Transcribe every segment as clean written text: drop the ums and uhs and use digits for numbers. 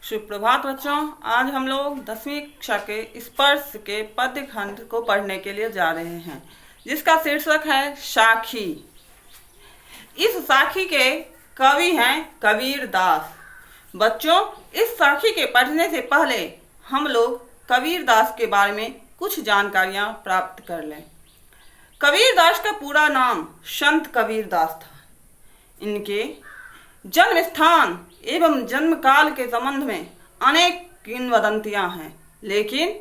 सुप्रभात बच्चों। आज हम लोग 10वीं कक्षा के स्पर्श के पद्य खंड को पढ़ने के लिए जा रहे हैं, जिसका शीर्षक है साखी। इस साखी के कवि हैं कबीर दास। बच्चों, इस साखी के पढ़ने से पहले हम लोग कबीर दास के बारे में कुछ जानकारियां प्राप्त कर लें। कबीर दास का पूरा नाम संत कबीर दास था। इनके जन्म स्थान एवं जन्म काल के संबंध में अनेक किंवदंतियां हैं, लेकिन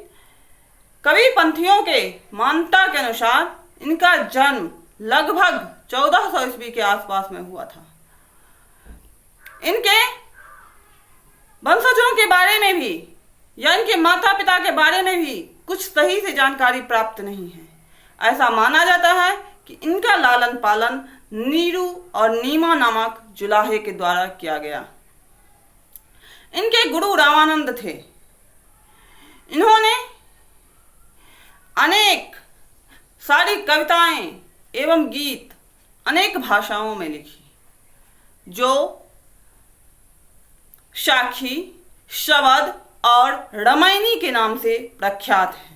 कबीरपंथियों के मान्यता के अनुसार इनका जन्म लगभग 1400 ईस्वी के आसपास में हुआ था। इनके वंशजों के बारे में भी या इनके माता पिता के बारे में भी कुछ सही से जानकारी प्राप्त नहीं है। ऐसा माना जाता है कि इनका लालन पालन नीरू और नीमा नामक जुलाहे के द्वारा किया गया। इनके गुरु रामानंद थे। इन्होंने अनेक सारी कविताएं एवं गीत अनेक भाषाओं में लिखी, जो साखी, शबद और रामायणी के नाम से प्रख्यात हैं।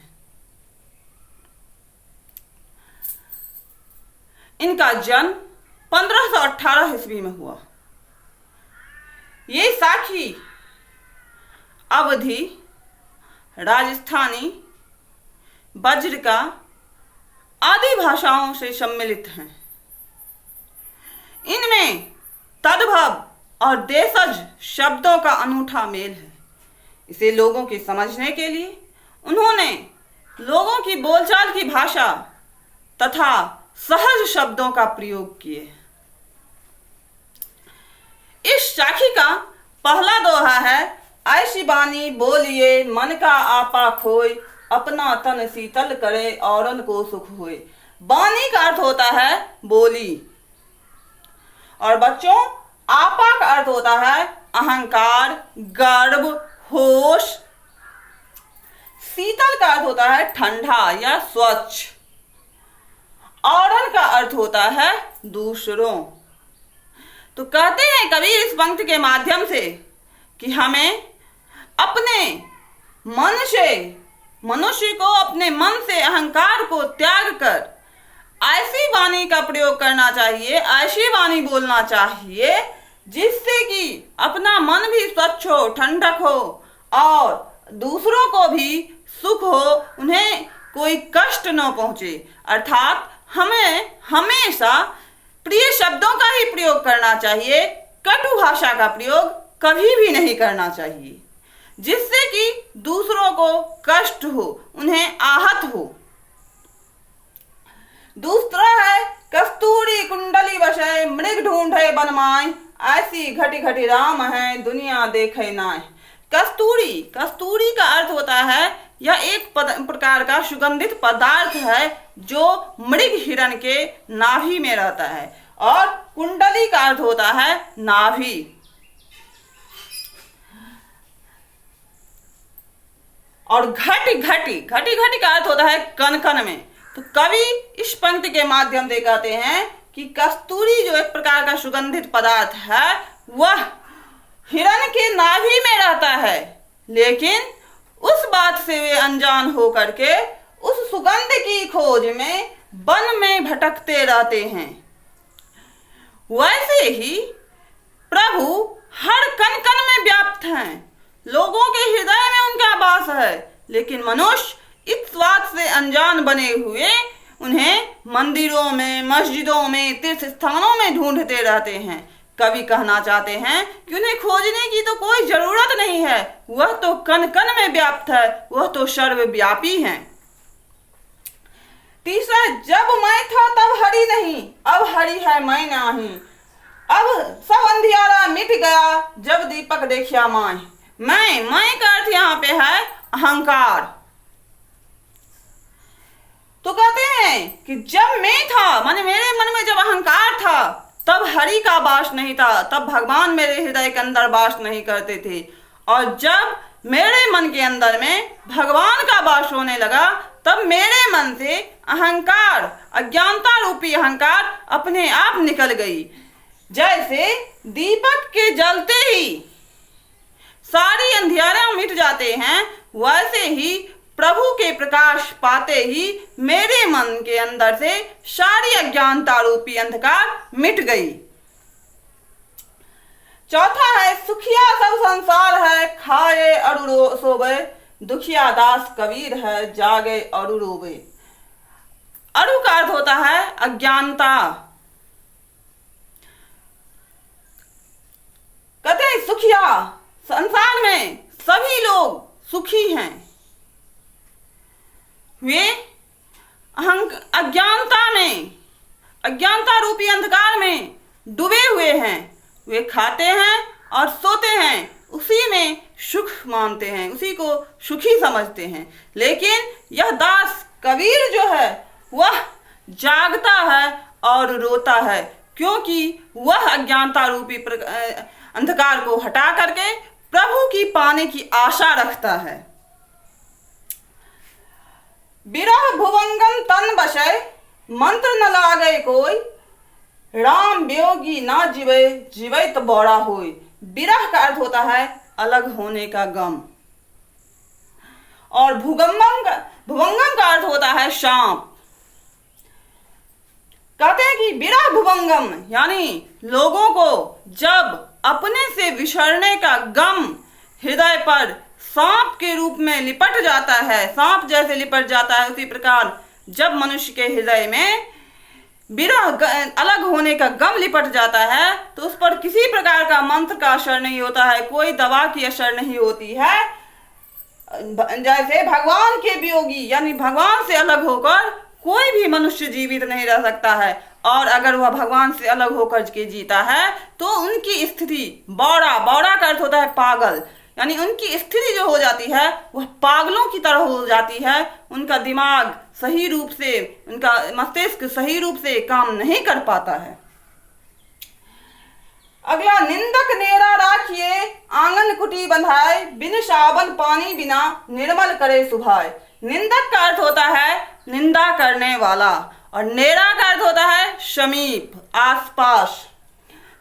इनका जन्म 1518 ईस्वी में हुआ। ये साखी अवधी, राजस्थानी, बज्रिका आदि भाषाओं से सम्मिलित हैं। इनमें तद्भव और देशज शब्दों का अनूठा मेल है। इसे लोगों के समझने के लिए उन्होंने लोगों की बोलचाल की भाषा तथा सहज शब्दों का प्रयोग किए। इस साखी का पहला दोहा है, ऐसी बानी बोलिए मन का आपा खोए, अपना तन शीतल करे औरन को सुख होए। बानी का अर्थ होता है बोली, और बच्चों आपा का अर्थ होता है अहंकार, गर्व, होश। शीतल का अर्थ होता है ठंडा या स्वच्छ। औरन का अर्थ होता है दूसरों। तो कहते हैं कबीर इस पंक्ति के माध्यम से कि हमें अपने मन से, मनुष्य को अपने मन से अहंकार को त्याग कर ऐसी वाणी का प्रयोग करना चाहिए, ऐसी वाणी बोलना चाहिए जिससे कि अपना मन भी स्वच्छ हो, ठंडक हो और दूसरों को भी सुख हो, उन्हें कोई कष्ट न पहुंचे। अर्थात हमें हमेशा प्रिय शब्दों का ही प्रयोग करना चाहिए, कटु भाषा का प्रयोग कभी भी नहीं करना चाहिए, जिससे कि दूसरों को कष्ट हो, उन्हें आहत हो। दूसरा है, कस्तूरी कुंडली बसे मृग ढूंढे बनमाए, ऐसी घटी घटी राम है दुनिया देखे नाय। कस्तूरी, कस्तूरी का अर्थ होता है यह एक प्रकार का सुगंधित पदार्थ है जो मृग हिरण के नाभि में रहता है, और कुंडली का अर्थ होता है नाभि। और घटी घटी, घटी घटी का अर्थ होता है कन कन में। तो कवि इस पंक्ति के माध्यम से कहते हैं कि कस्तूरी जो एक प्रकार का सुगंधित पदार्थ है वह हिरण के नाभि में रहता है, लेकिन उस बात से वे अनजान हो करके उस सुगंध की खोज में वन में भटकते रहते हैं। वैसे ही प्रभु हर कण कण में व्याप्त हैं, लोगों के हृदय में उनका वास है, लेकिन मनुष्य इस बात से अनजान बने हुए उन्हें मंदिरों में, मस्जिदों में, तीर्थ स्थानों में ढूंढते रहते हैं। कवि कहना चाहते हैं कि उन्हें खोजने की तो कोई जरूरत नहीं है, वह तो कण कण में व्याप्त है, वह तो सर्वव्यापी है। तीसरा, जब मैं था तब हरि नहीं, अब हरि है मैं नहीं, अब सब अंधियारा मिट गया जब दीपक देखिया माय। मैं का अर्थ यहाँ पे है अहंकार। तो कहते हैं कि जब मैं था, माने मेरे मन में जब अहंकार था, तब हरि का वास नहीं था, तब भगवान मेरे हृदय के अंदर वास नहीं करते थे। और जब मेरे मन के अंदर में भगवान का वास होने लगा, तब मेरे मन से अहंकार, अज्ञानता रूपी अहंकार अपने आप निकल गई। जैसे दीपक के जलते ही सारी जाते हैं, वैसे ही प्रभु के प्रकाश पाते ही मेरे मन के अंदर से सारी अज्ञानता रूपी अंधकार मिट गई। चौथा है, सुखिया सब संसार है, खाए अरु सोवे, दुखिया दास कबीर है, जागे अरु रोवे। अरु का अर्थ होता है अज्ञानता। कहते हैं सुखिया, संसार में सभी लोग सुखी हैं, वे अज्ञानता में, अज्ञानता रूपी अंधकार में डूबे हुए हैं। वे खाते हैं और सोते हैं, उसी में सुख मानते हैं, उसी को सुखी समझते हैं। लेकिन यह दास कबीर जो है वह जागता है और रोता है, क्योंकि वह अज्ञानता रूपी अंधकार को हटा करके प्रभु की पाने की आशा रखता है। बिरह भुवंगम तन बसे, मंत्र न लागे कोई, राम वियोगी ना जीवे, जीवे तो बौड़ा होई। बिरह का अर्थ होता है अलग होने का गम, और भुवंगम का अर्थ होता है सांप। कहते हैं कि बिरह भुवंगम यानी लोगों को जब अपने से विछड़ने का गम हृदय पर सांप के रूप में लिपट जाता है, सांप जैसे लिपट जाता है, उसी प्रकार जब मनुष्य के हृदय में बिरह अलग होने का गम लिपट जाता है, तो उस पर किसी प्रकार का मंत्र का असर नहीं होता है, कोई दवा की असर नहीं होती है। जैसे भगवान के वियोगी यानी भगवान से अलग होकर कोई भी मनुष्य जीवित नहीं रह सकता है, और अगर वह भगवान से अलग होकर के जीता है तो उनकी स्थिति बौड़ा, बौड़ा का अर्थ होता है पागल, यानी उनकी स्थिति जो हो जाती है वह पागलों की तरह हो जाती है। उनका दिमाग सही रूप से, उनका मस्तिष्क सही रूप से काम नहीं कर पाता है। अगला, निंदक नेरा राखिए, आंगन कुटी बंधाए, बिन साबन पानी बिना निर्मल करे सुभाए। निंदक का अर्थ होता है निंदा करने वाला, और नेरा का अर्थ होता है समीप, आसपास।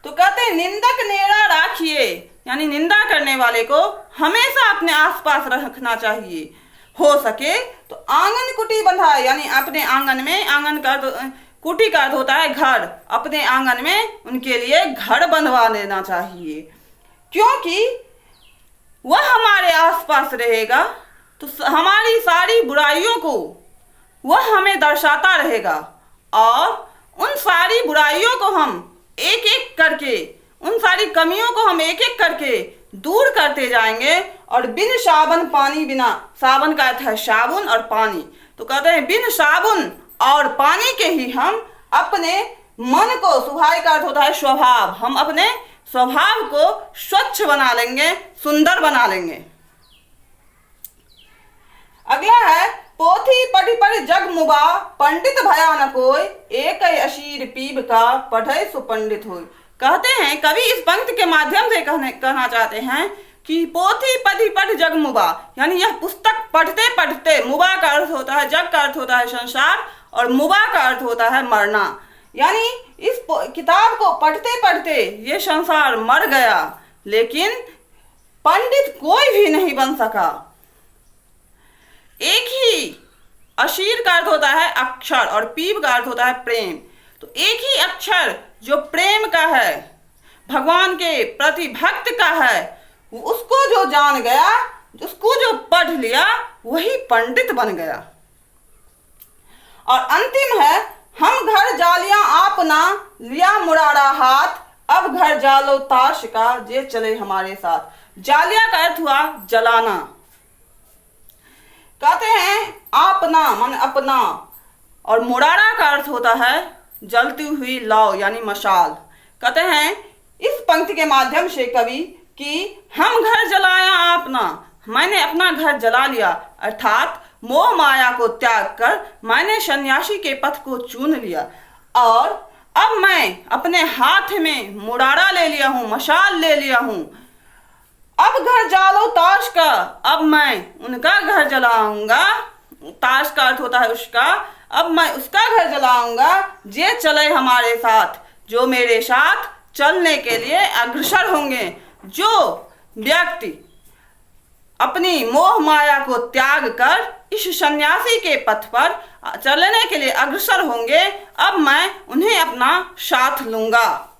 तो कहते हैं निंदक नेरा राखिए, यानी निंदा करने वाले को हमेशा अपने आसपास रखना चाहिए। हो सके तो आंगन कुटी बंधाए, यानी अपने आंगन में, आंगन का कुटी का अर्थ होता है घर, अपने आंगन में उनके लिए घर बनवा लेना चाहिए, क्योंकि वह हमारे आसपास रहेगा तो हमारी सारी बुराइयों को वह हमें दर्शाता रहेगा, और उन सारी बुराइयों को हम एक एक करके, उन सारी कमियों को हम एक एक करके दूर करते जाएंगे। और बिन साबन पानी बिना, साबन का अर्थ है साबुन और पानी, तो कहते हैं बिन साबुन और पानी के ही हम अपने मन को, सुभाय का अर्थ होता है स्वभाव, हम अपने स्वभाव को स्वच्छ बना लेंगे, सुंदर बना लेंगे। अगला है, पोथी पढ़ी पढ़ जग मुबा, पंडित भया न कोई, एक अशीर पीब का पढ़े सुपंडित हो। कहते हैं कवि इस पंक्ति के माध्यम से कहना चाहते हैं कि पोथी पढ़ी पढ़ जग मुबा, यानी यह पुस्तक पढ़ते पढ़ते, मुबा का अर्थ होता है, जग का अर्थ होता है संसार, और मुबा का अर्थ होता है मरना, यानी इस किताब को पढ़ते पढ़ते ये संसार मर गया, लेकिन पंडित कोई भी नहीं बन सका। एक ही, अशीर का अर्थ होता है अक्षर और पीब का अर्थ होता है प्रेम, तो एक ही अक्षर जो प्रेम का है, भगवान के प्रति भक्त का है, उसको जो जान गया, उसको जो पढ़ लिया, वही पंडित बन गया। और अंतिम है, हम घर जालियां आपना, लिया मुरारा हाथ, अब घर जालो ताश का, जे चले हमारे साथ। जालिया का अर्थ हुआ जलाना। कहते हैं आपना मन अपना, और मुरारा का अर्थ होता है जलती हुई लौ यानी मशाल। कहते हैं इस पंक्ति के माध्यम से कवि कि हम घर जलाया आपना, मैंने अपना घर जला लिया, अर्थात मोह माया को त्याग कर मैंने सन्यासी के पथ को चुन लिया, और अब मैं अपने हाथ में मुरारा ले लिया हूँ, मशाल ले लिया हूँ। अब घर जालो ताश का, अब मैं उनका घर जलाऊंगा, ताश का अर्थ होता है उसका, अब मैं उसका घर जलाऊंगा, जे चले हमारे साथ, जो मेरे साथ चलने के लिए अग्रसर होंगे। जो व्यक्ति अपनी मोह माया को त्याग कर इस सन्यासी के पथ पर चलने के लिए अग्रसर होंगे, अब मैं उन्हें अपना साथ लूंगा।